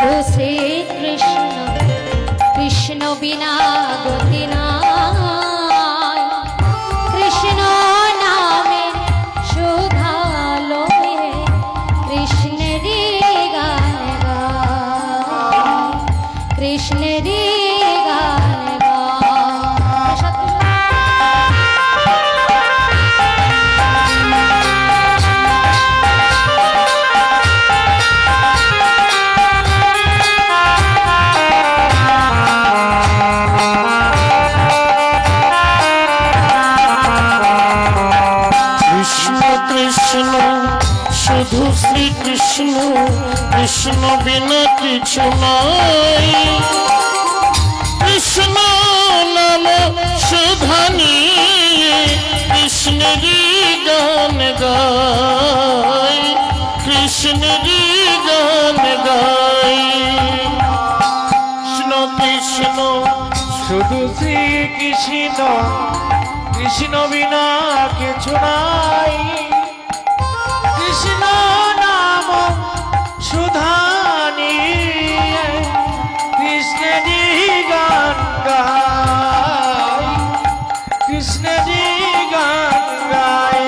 শুধু শ্রীকৃষ্ণ কৃষ্ণ বিনা গতি নাই কৃষ্ণ নামে সুধা লয়ে কৃষ্ণেরই গান গায় কৃষ্ণেরই গান শুধু শ্রীকৃষ্ণ কৃষ্ণ বিনা কিছু নাই কৃষ্ণ নাম সুধা নিয়ে কৃষ্ণেরই গান গাই কৃষ্ণেরই গান গাই কৃষ্ণ কৃষ্ণ শুধু শ্রীকৃষ্ণ কৃষ্ণ বিনা কিছু নাই কৃষ্ণ নাম সুধা নিয়ে কৃষ্ণেরই গান গাই কৃষ্ণেরই গান গাই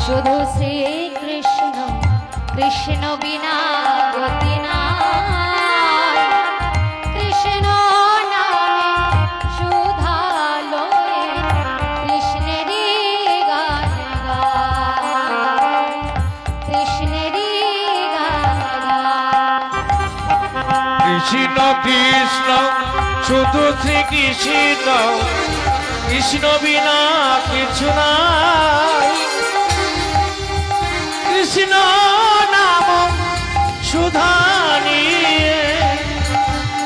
শুধু শ্রীকৃষ্ণ কৃষ্ণ বিনা গতি নাই কৃষ্ণ নামে সুধা লয়ে কৃষ্ণেরই গান গায় কৃষ্ণেরই গান গায় কৃষ্ণ কৃষ্ণ শুধু শ্রীকৃষ্ণ কৃষ্ণ বিনা কিছু নাই কৃষ্ণ নাম সুধা নিয়ে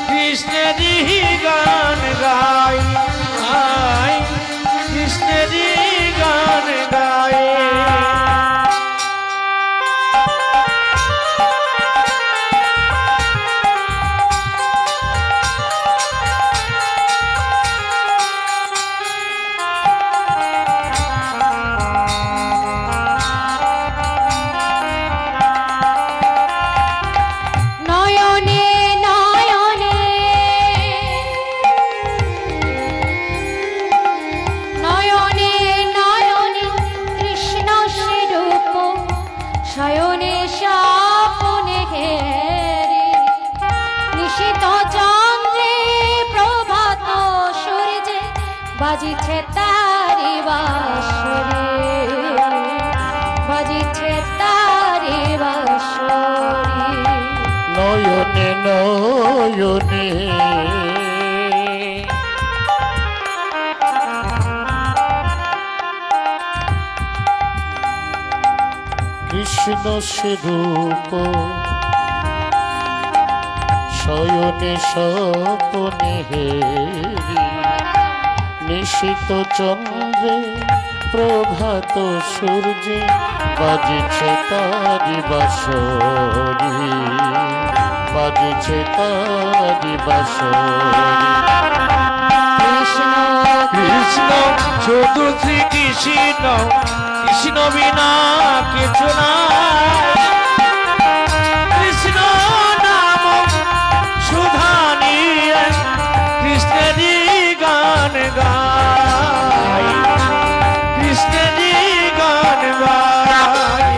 কৃষ্ণেরই গান গাই কৃষ্ণেরই গান গাই শয়নে স্বপ্নে ঘেরে নিশিত চন্দ্রে প্রভাত সূর্যে বাজিছে তারি বাঁশরি বাজিছে তারি বাঁশরি নয়নে নয়নে কৃষ্ণ সে রূপ শয়নে স্বপনে হেরি নিশিত চন্দ্রে প্রভাত সূর্যে বাজিছে তারি বাঁশরি বাজিছে তারি বাঁশরি কৃষ্ণ কৃষ্ণ শুধু শ্রীকৃষ্ণ কৃষ্ণ বিনা কিছু নাই কৃষ্ণ নাম সুধা নিয়ে কৃষ্ণেরই গান গাই কৃষ্ণেরই গান গাই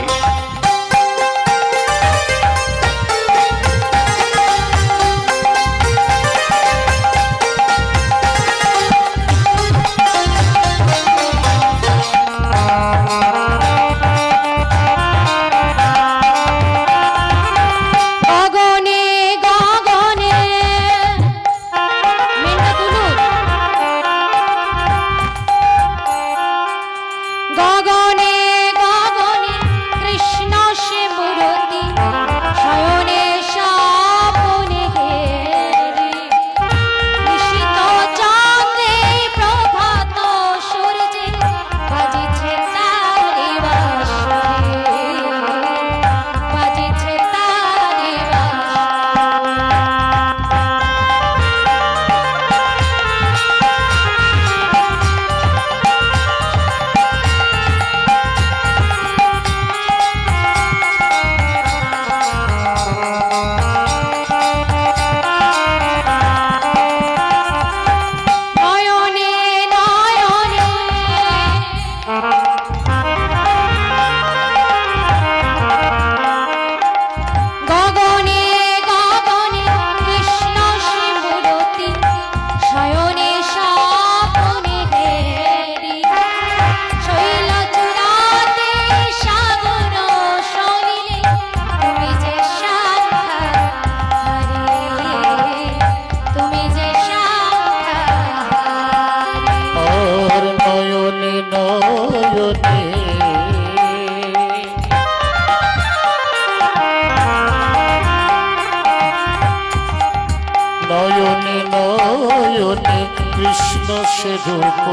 কৃষ্ণ সে রূপ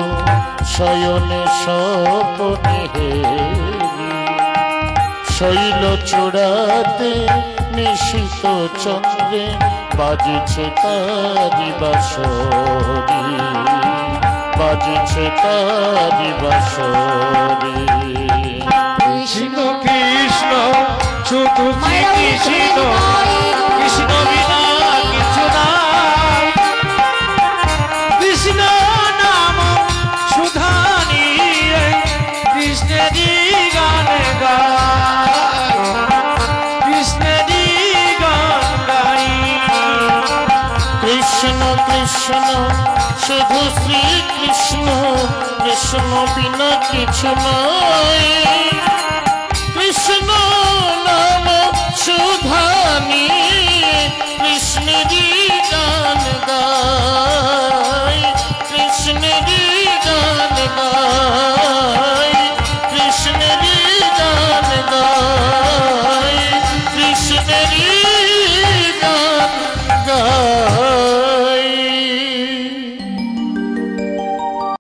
শয়নে স্বপনে হেরি শৈল চূড়াতে নিশিত চন্দ্রে বাজিছে তারি বাঁশরি বাজিছে তারি বাঁশরি কৃষ্ণ কৃষ্ণ শুধু শ্রী কৃষ্ণ কৃষ্ণ বিনা কিছু নাই কৃষ্ণ নাম সুধানি কৃষ্ণেরই গানে গায় কৃষ্ণেরই গান গাই কৃষ্ণ কৃষ্ণ শুধু শ্রী কৃষ্ণ কৃষ্ণ বিনা কিছু নয়